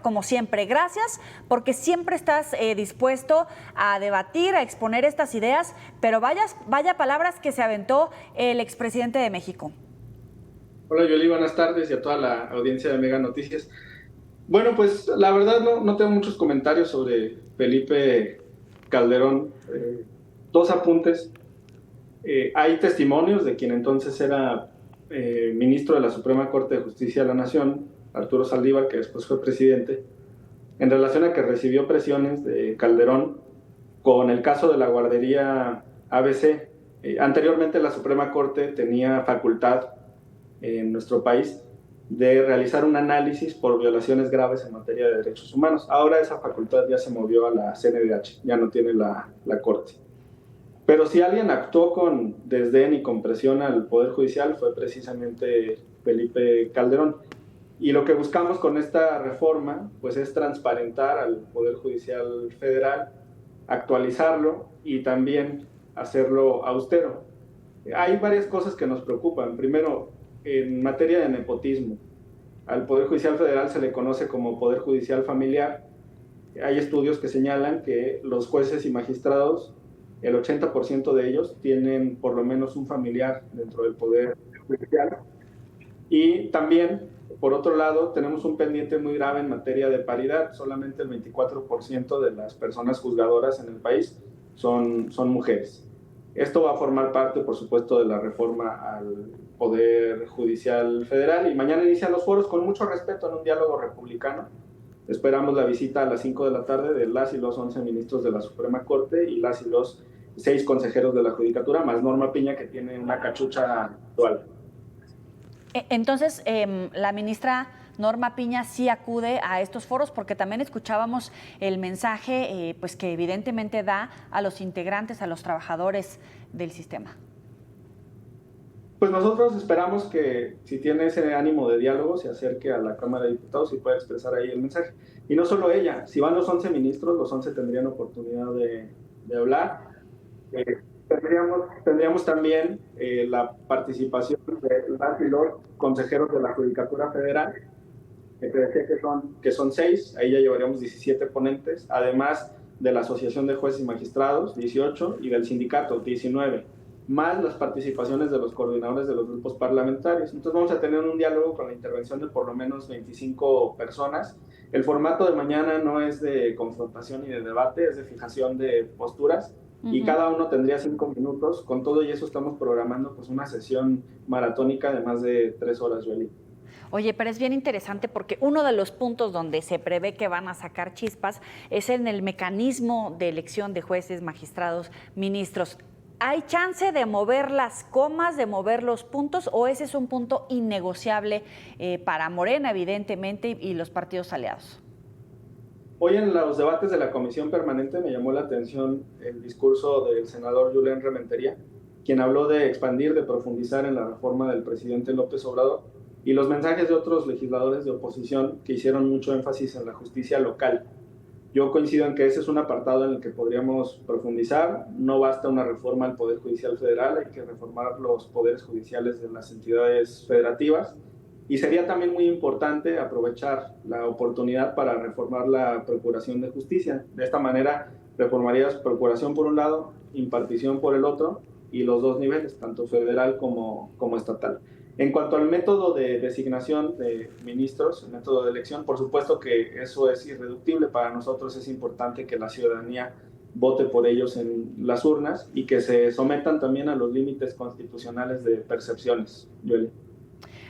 como siempre, gracias porque siempre estás dispuesto a debatir, a exponer estas ideas, pero vaya palabras que se aventó el expresidente de México. Hola Yoli, buenas tardes y a toda la audiencia de Mega Noticias. Bueno, pues la verdad no tengo muchos comentarios sobre Felipe Calderón. Dos apuntes. Hay testimonios de quien entonces era ministro de la Suprema Corte de Justicia de la Nación, Arturo Saldívar, que después fue presidente, en relación a que recibió presiones de Calderón con el caso de la guardería ABC. Anteriormente la Suprema Corte tenía facultad en nuestro país de realizar un análisis por violaciones graves en materia de derechos humanos. Ahora esa facultad ya se movió a la CNDH, ya no tiene la Corte. Pero si alguien actuó con desdén y con presión al Poder Judicial fue precisamente Felipe Calderón. Y lo que buscamos con esta reforma pues es transparentar al Poder Judicial Federal, actualizarlo y también hacerlo austero. Hay varias cosas que nos preocupan. Primero, en materia de nepotismo, al Poder Judicial Federal se le conoce como Poder Judicial Familiar. Hay estudios que señalan que los jueces y magistrados, el 80% de ellos tienen por lo menos un familiar dentro del Poder Judicial. Y también, por otro lado, tenemos un pendiente muy grave en materia de paridad. Solamente el 24% de las personas juzgadoras en el país son mujeres. Esto va a formar parte, por supuesto, de la reforma al Poder Judicial Federal. Y mañana inician los foros con mucho respeto en un diálogo republicano. Esperamos la visita a las 5 de la tarde de las y los 11 ministros de la Suprema Corte y las y los 6 consejeros de la Judicatura, más Norma Piña, que tiene una cachucha dual. Entonces, la ministra Norma Piña sí acude a estos foros, porque también escuchábamos el mensaje pues que evidentemente da a los integrantes, a los trabajadores del sistema. Pues nosotros esperamos que, si tiene ese ánimo de diálogo, se acerque a la Cámara de Diputados y pueda expresar ahí el mensaje. Y no solo ella, si van los 11 ministros, los 11 tendrían oportunidad de hablar. Tendríamos también la participación de las y los consejeros de la Judicatura Federal, que te decía que son 6, ahí ya llevaríamos 17 ponentes, además de la Asociación de Jueces y Magistrados, 18, y del sindicato, 19, más las participaciones de los coordinadores de los grupos parlamentarios. Entonces vamos a tener un diálogo con la intervención de por lo menos 25 personas. El formato de mañana no es de confrontación ni de debate, es de fijación de posturas. Y cada uno tendría 5 minutos. Con todo y eso estamos programando pues una sesión maratónica de más de 3 horas, Joely. Oye, pero es bien interesante porque uno de los puntos donde se prevé que van a sacar chispas es en el mecanismo de elección de jueces, magistrados, ministros. ¿Hay chance de mover las comas, de mover los puntos, o ese es un punto innegociable para Morena, evidentemente, y los partidos aliados? Hoy en los debates de la Comisión Permanente me llamó la atención el discurso del senador Julen Rementería, quien habló de expandir, de profundizar en la reforma del presidente López Obrador, y los mensajes de otros legisladores de oposición que hicieron mucho énfasis en la justicia local. Yo coincido en que ese es un apartado en el que podríamos profundizar. No basta una reforma al Poder Judicial Federal, hay que reformar los poderes judiciales de las entidades federativas. Y sería también muy importante aprovechar la oportunidad para reformar la Procuración de Justicia. De esta manera reformarías Procuración por un lado, impartición por el otro, y los dos niveles, tanto federal como estatal. En cuanto al método de designación de ministros, el método de elección, por supuesto que eso es irreductible. Para nosotros es importante que la ciudadanía vote por ellos en las urnas y que se sometan también a los límites constitucionales de percepciones, Joely.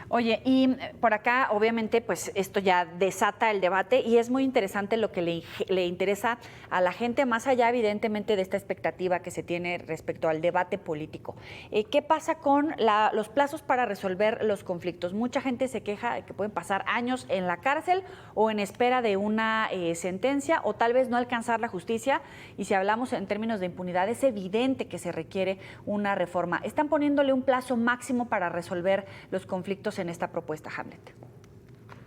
Oye, y por acá, obviamente, pues esto ya desata el debate y es muy interesante lo que le interesa a la gente, más allá, evidentemente, de esta expectativa que se tiene respecto al debate político. ¿Qué pasa con los plazos para resolver los conflictos? Mucha gente se queja de que pueden pasar años en la cárcel o en espera de una sentencia, o tal vez no alcanzar la justicia. Y si hablamos en términos de impunidad, es evidente que se requiere una reforma. ¿Están poniéndole un plazo máximo para resolver los conflictos en esta propuesta, Hamlet?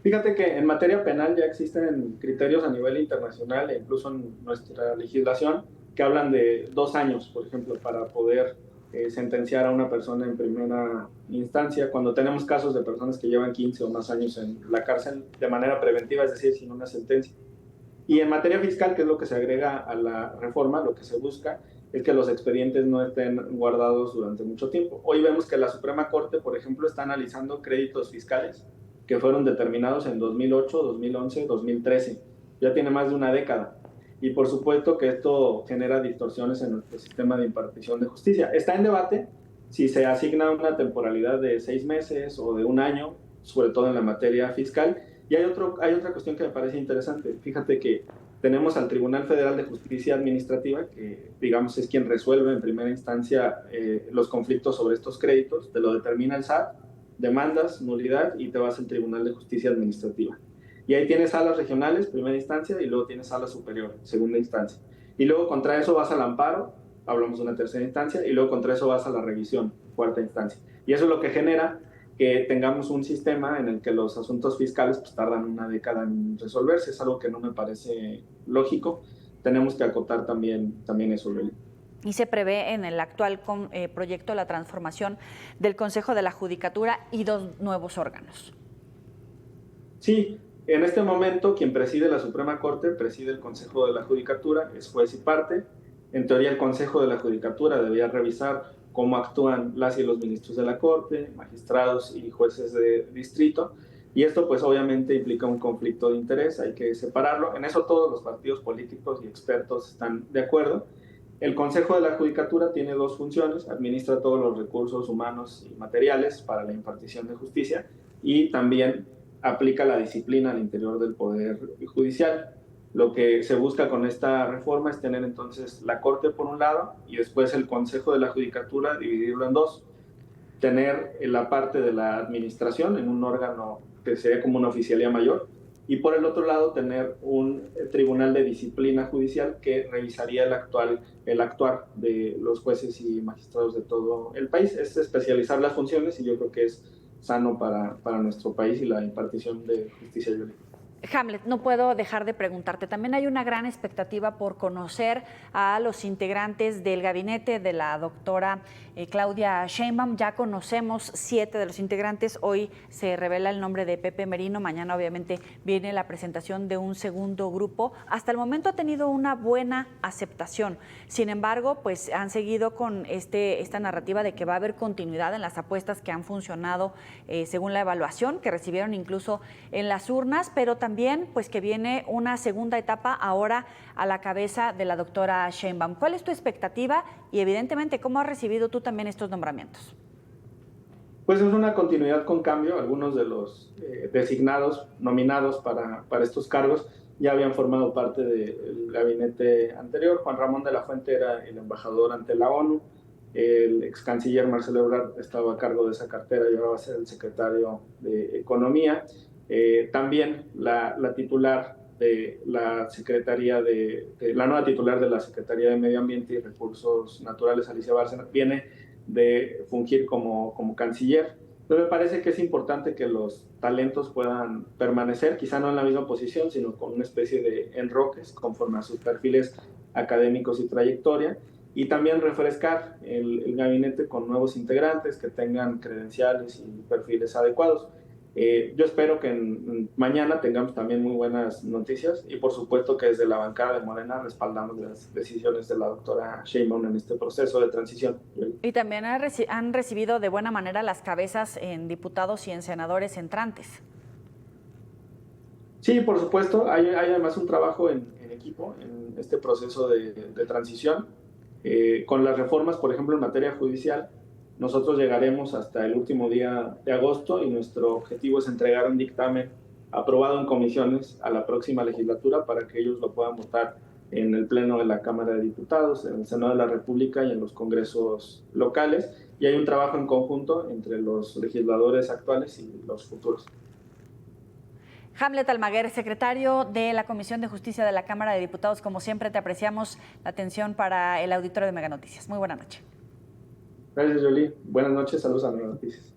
Fíjate que en materia penal ya existen criterios a nivel internacional e incluso en nuestra legislación que hablan de 2 años, por ejemplo, para poder sentenciar a una persona en primera instancia, cuando tenemos casos de personas que llevan 15 o más años en la cárcel de manera preventiva, es decir, sin una sentencia. Y en materia fiscal, que es lo que se agrega a la reforma, lo que se busca es que los expedientes no estén guardados durante mucho tiempo. Hoy vemos que la Suprema Corte, por ejemplo, está analizando créditos fiscales que fueron determinados en 2008, 2011, 2013. Ya tiene más de una década. Y por supuesto que esto genera distorsiones en nuestro sistema de impartición de justicia. Está en debate si se asigna una temporalidad de 6 meses o de un año, sobre todo en la materia fiscal. Y hay otra cuestión que me parece interesante. Fíjate que tenemos al Tribunal Federal de Justicia Administrativa, que digamos es quien resuelve en primera instancia los conflictos sobre estos créditos, te lo determina el SAT, demandas, nulidad y te vas al Tribunal de Justicia Administrativa. Y ahí tienes salas regionales, primera instancia, y luego tienes sala superior, segunda instancia. Y luego contra eso vas al amparo, hablamos de una tercera instancia, y luego contra eso vas a la revisión, cuarta instancia. Y eso es lo que genera que tengamos un sistema en el que los asuntos fiscales pues, tardan una década en resolverse. Es algo que no me parece lógico. Tenemos que acotar también eso, Lili. Y se prevé en el actual proyecto la transformación del Consejo de la Judicatura y 2 nuevos órganos. Sí, en este momento quien preside la Suprema Corte preside el Consejo de la Judicatura, es juez y parte. En teoría el Consejo de la Judicatura debería revisar cómo actúan las y los ministros de la Corte, magistrados y jueces de distrito, y esto pues obviamente implica un conflicto de interés, hay que separarlo. En eso todos los partidos políticos y expertos están de acuerdo. El Consejo de la Judicatura tiene 2 funciones: administra todos los recursos humanos y materiales para la impartición de justicia y también aplica la disciplina al interior del Poder Judicial. Lo que se busca con esta reforma es tener entonces la Corte por un lado y después el Consejo de la Judicatura, dividirlo en 2. Tener la parte de la administración en un órgano que sería como una oficialía mayor, y por el otro lado tener un tribunal de disciplina judicial que revisaría el actuar de los jueces y magistrados de todo el país. Es especializar las funciones y yo creo que es sano para nuestro país y la impartición de justicia jurídica. Hamlet, no puedo dejar de preguntarte, también hay una gran expectativa por conocer a los integrantes del gabinete de la doctora Claudia Sheinbaum. Ya conocemos 7 de los integrantes, hoy se revela el nombre de Pepe Merino, mañana obviamente viene la presentación de un segundo grupo. Hasta el momento ha tenido una buena aceptación, sin embargo, pues han seguido con esta narrativa de que va a haber continuidad en las apuestas que han funcionado según la evaluación, que recibieron incluso en las urnas, pero también pues que viene una segunda etapa ahora a la cabeza de la doctora Sheinbaum. ¿Cuál es tu expectativa y evidentemente cómo has recibido tú también estos nombramientos? Pues es una continuidad con cambio. Algunos de los designados, nominados para estos cargos ya habían formado parte del gabinete anterior. Juan Ramón de la Fuente era el embajador ante la ONU, el ex canciller Marcelo Ebrard estaba a cargo de esa cartera y ahora va a ser el secretario de Economía. También la titular de la Secretaría la nueva titular de la Secretaría de Medio Ambiente y Recursos Naturales, Alicia Bárcena, viene de fungir como canciller. Pero me parece que es importante que los talentos puedan permanecer, quizá no en la misma posición, sino con una especie de enroques conforme a sus perfiles académicos y trayectoria, y también refrescar el gabinete con nuevos integrantes que tengan credenciales y perfiles adecuados. Yo espero que mañana tengamos también muy buenas noticias y por supuesto que desde la bancada de Morena respaldamos las decisiones de la doctora Sheinbaum en este proceso de transición. Y también han recibido de buena manera las cabezas en diputados y en senadores entrantes. Sí, por supuesto, hay además un trabajo en equipo en este proceso de transición. Con las reformas, por ejemplo, en materia judicial, nosotros llegaremos hasta el último día de agosto y nuestro objetivo es entregar un dictamen aprobado en comisiones a la próxima legislatura para que ellos lo puedan votar en el Pleno de la Cámara de Diputados, en el Senado de la República y en los congresos locales. Y hay un trabajo en conjunto entre los legisladores actuales y los futuros. Hamlet Almaguer, secretario de la Comisión de Justicia de la Cámara de Diputados, como siempre te apreciamos la atención para el auditorio de Mega Noticias. Muy buena noche. Gracias, Jolie. Buenas noches, saludos a Mega Noticias.